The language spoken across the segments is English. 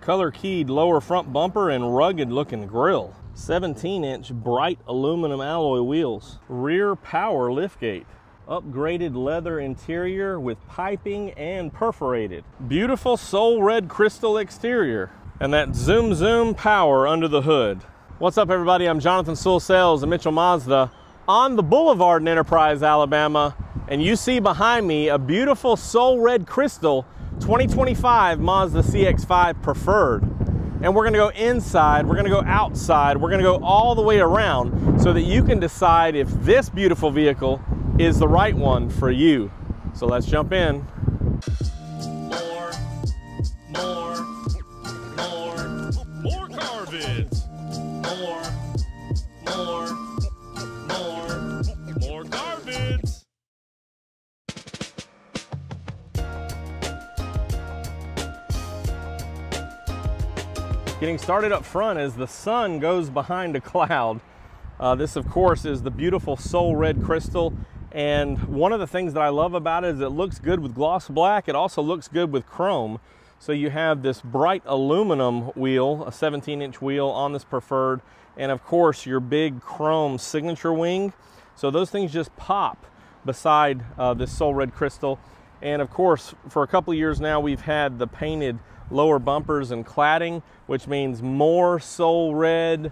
color keyed lower front bumper and rugged looking grille. 17-inch bright aluminum alloy wheels. Rear power liftgate. Upgraded leather interior with piping and perforated. Beautiful Sewell red crystal exterior. And that zoom zoom power under the hood. What's up everybody, I'm Jonathan Sewell Sales of Mitchell Mazda on the Boulevard in Enterprise, Alabama. And you see behind me a beautiful Sewell red crystal 2025 Mazda CX-5 Preferred. And we're gonna go inside, we're gonna go outside, we're gonna go all the way around so that you can decide if this beautiful vehicle is the right one for you. So let's jump in. More car vids. More car vids. Getting started up front as the sun goes behind a cloud. This of course is the beautiful Sewell red crystal. And one of the things that I love about it is it looks good with gloss black. It also looks good with chrome. So you have this bright aluminum wheel, a 17-inch wheel on this Preferred, and of course your big chrome signature wing. So those things just pop beside this Sewell red crystal. And of course, for a couple of years now, we've had the painted lower bumpers and cladding, which means more Sewell red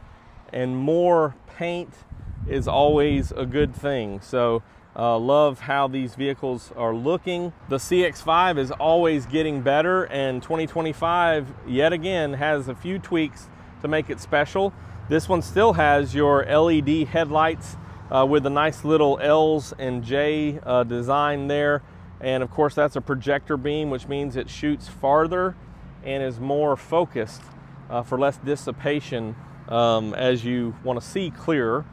and more paint is always a good thing. So love how these vehicles are looking. The CX-5 is always getting better, and 2025 yet again has a few tweaks to make it special. This one still has your LED headlights with a nice little L's and J design there. And of course that's a projector beam, which means it shoots farther and is more focused for less dissipation as you want to see clearer.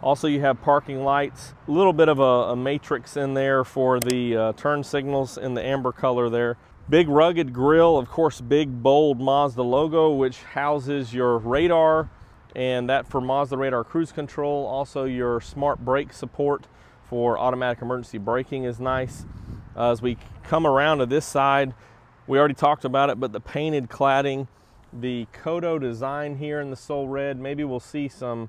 Also, you have parking lights, a little bit of a matrix in there for the turn signals in the amber color there. Big rugged grille, of course, big bold Mazda logo, which houses your radar, and that for Mazda radar cruise control. Also, your smart brake support for automatic emergency braking is nice. As we come around to this side, we already talked about it, but the painted cladding, the Kodo design here in the Sewell red. Maybe we'll see some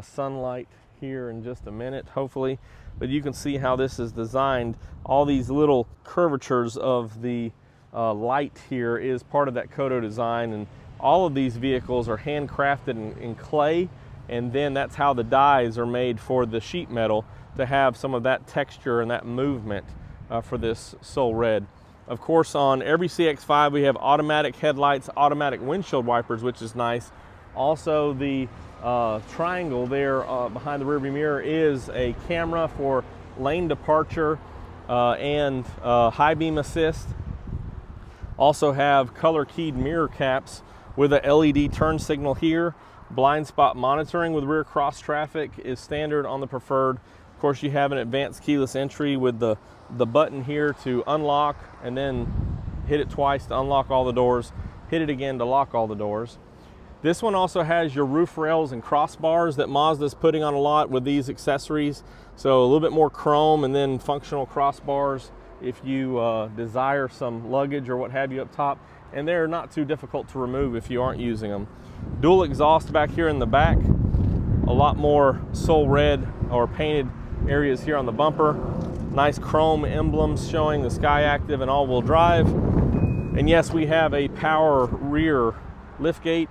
sunlight here in just a minute, hopefully, but you can see how this is designed. All these little curvatures of the light here is part of that Kodo design, and all of these vehicles are handcrafted in clay, and then that's how the dies are made for the sheet metal to have some of that texture and that movement for this Sewell red. Of course, on every CX-5 we have automatic headlights, automatic windshield wipers, which is nice. Also, the triangle there behind the rearview mirror is a camera for lane departure and high beam assist. Also have color keyed mirror caps with a LED turn signal here. Blind spot monitoring with rear cross traffic is standard on the Preferred. Of course, you have an advanced keyless entry with the button here to unlock, and then hit it twice to unlock all the doors, hit it again to lock all the doors. This one also has your roof rails and crossbars that Mazda's putting on a lot with these accessories. So a little bit more chrome and then functional crossbars if you desire some luggage or what have you up top. And they're not too difficult to remove if you aren't using them. Dual exhaust back here in the back. A lot more Sewell red or painted areas here on the bumper. Nice chrome emblems showing the Sky Active and all-wheel drive. And yes, we have a power rear liftgate.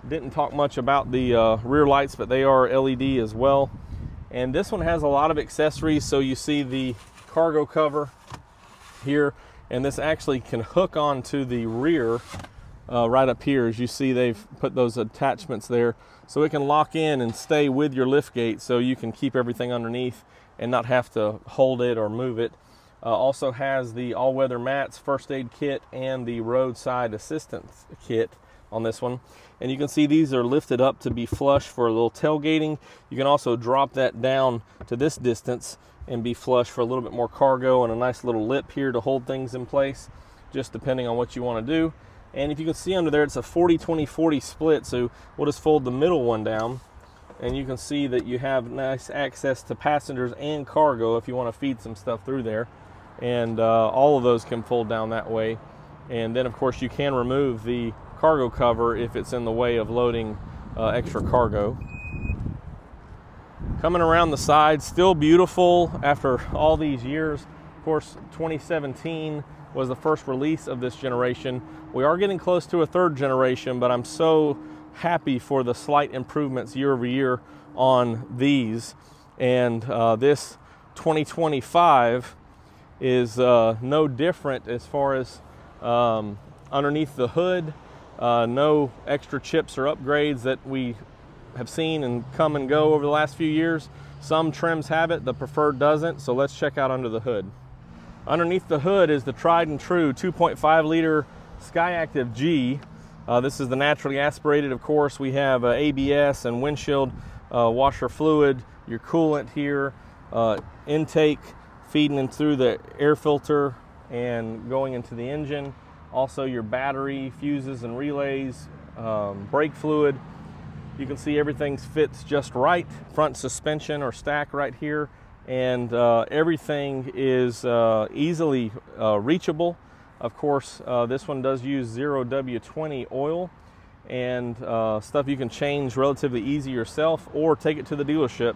Didn't talk much about the rear lights, but they are LED as well. And this one has a lot of accessories. So you see the cargo cover here, and this actually can hook onto the rear right up here. As you see, they've put those attachments there so it can lock in and stay with your liftgate, so you can keep everything underneath and not have to hold it or move it. Also has the all-weather mats, first aid kit, and the roadside assistance kit on this one. And you can see these are lifted up to be flush for a little tailgating. You can also drop that down to this distance and be flush for a little bit more cargo, and a nice little lip here to hold things in place, just depending on what you want to do. And if you can see under there, it's a 40-20-40 split, so we'll just fold the middle one down, and you can see that you have nice access to passengers and cargo if you want to feed some stuff through there. And all of those can fold down that way. And then of course you can remove the cargo cover if it's in the way of loading extra cargo. Coming around the side, still beautiful after all these years. Of course, 2017 was the first release of this generation. We are getting close to a third generation, but I'm so happy for the slight improvements year over year on these. And this 2025 is no different as far as underneath the hood. No extra chips or upgrades that we have seen and come and go over the last few years. Some trims have it, the Preferred doesn't, so let's check out under the hood. Underneath the hood is the tried and true 2.5 liter SkyActiv G. This is the naturally aspirated, of course. We have ABS and windshield washer fluid, your coolant here, intake feeding in through the air filter and going into the engine. Also your battery, fuses and relays, brake fluid. You can see everything fits just right. Front suspension or stack right here. And everything is easily reachable. Of course, this one does use 0W20 oil and stuff you can change relatively easy yourself or take it to the dealership.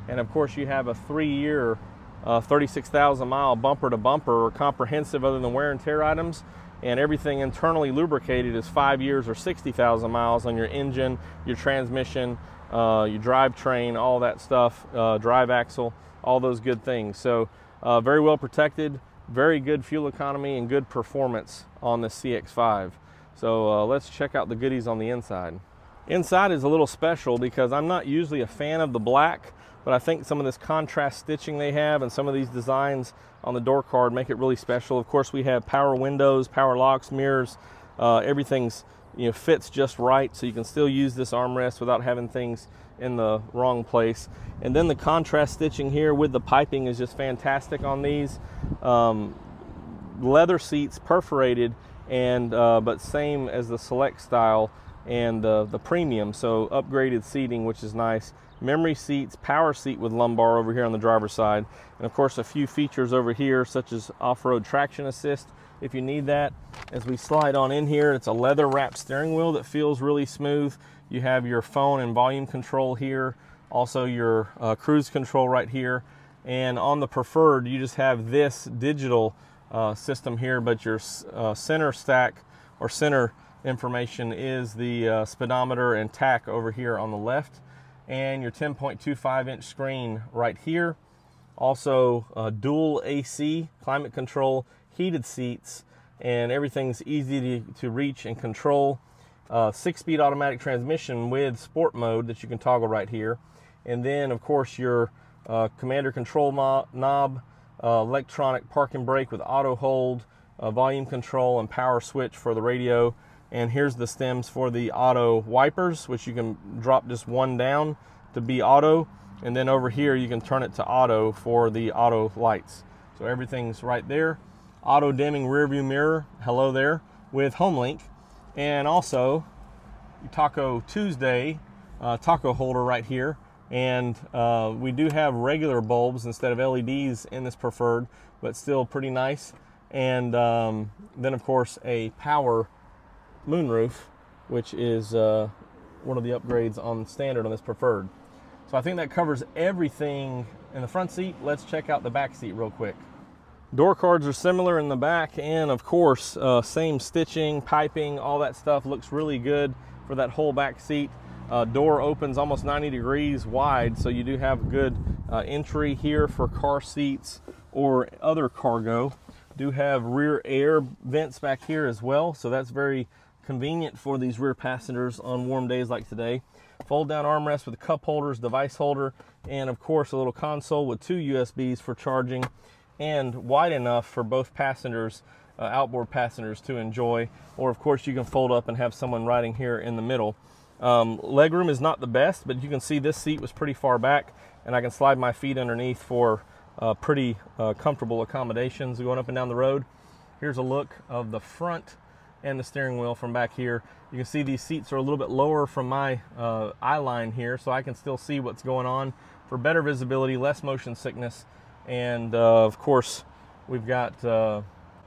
And of course, you have a 3-year, 36,000 mile bumper to bumper or comprehensive other than wear and tear items. And everything internally lubricated is 5 years or 60,000 miles on your engine, your transmission, your drivetrain, all that stuff, drive axle, all those good things. So very well protected, very good fuel economy and good performance on the CX-5. So let's check out the goodies on the inside. Inside is a little special because I'm not usually a fan of the black, but I think some of this contrast stitching they have and some of these designs on the door card make it really special. Of course, we have power windows, power locks, mirrors. Everything's fits just right, so you can still use this armrest without having things in the wrong place. And then the contrast stitching here with the piping is just fantastic on these. Leather seats, perforated, and but same as the Select style and the Premium, so upgraded seating, which is nice. Memory seats, power seat with lumbar over here on the driver's side, and of course a few features over here such as off-road traction assist if you need that. As we slide on in here, it's a leather wrapped steering wheel that feels really smooth. You have your phone and volume control here, also your cruise control right here. And on the Preferred, you just have this digital system here, but your center stack or center information is the speedometer and tach over here on the left, and your 10.25 inch screen right here. Also dual AC, climate control, heated seats, and everything's easy to reach and control. 6-speed automatic transmission with sport mode that you can toggle right here. And then of course your commander control knob, electronic park and brake with auto hold, volume control and power switch for the radio. And here's the stems for the auto wipers, which you can drop just one down to be auto. And then over here, you can turn it to auto for the auto lights. So everything's right there. Auto dimming rear view mirror, hello there, with HomeLink. And also Taco Tuesday taco holder right here. And we do have regular bulbs instead of LEDs in this Preferred, but still pretty nice. And then of course a power moonroof, which is one of the upgrades on standard on this Preferred. So I think that covers everything in the front seat. Let's check out the back seat real quick. Door cards are similar in the back, and of course same stitching, piping, all that stuff looks really good for that whole back seat. Door opens almost 90 degrees wide, so you do have good entry here for car seats or other cargo. Do have rear air vents back here as well, so that's very convenient for these rear passengers on warm days like today. Fold down armrest with cup holders, device holder, and of course a little console with 2 USBs for charging, and wide enough for both passengers, outboard passengers, to enjoy. Or of course you can fold up and have someone riding here in the middle. Legroom is not the best, but you can see this seat was pretty far back, and I can slide my feet underneath for pretty comfortable accommodations going up and down the road. Here's a look of the front and the steering wheel from back here. You can see these seats are a little bit lower from my eye line here, so I can still see what's going on for better visibility, less motion sickness. And of course we've got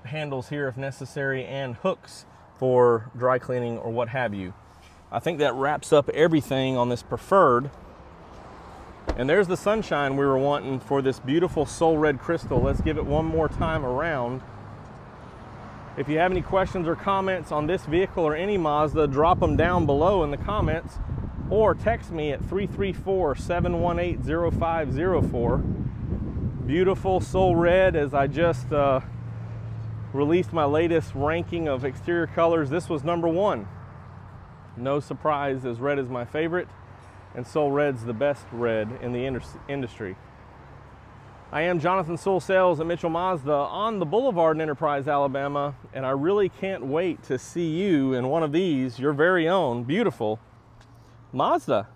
handles here if necessary, and hooks for dry cleaning or what have you. I think that wraps up everything on this Preferred. And there's the sunshine we were wanting for this beautiful Sewell red crystal. Let's give it one more time around. If you have any questions or comments on this vehicle or any Mazda, drop them down below in the comments or text me at 334-718-0504. Beautiful Sewell red. As I just released my latest ranking of exterior colors, this was #1. No surprise, as red is my favorite, and Sewell red's the best red in the industry. I am Jonathan Sewell Sales at Mitchell Mazda on the Boulevard in Enterprise, Alabama, and I really can't wait to see you in one of these, your very own beautiful Mazda.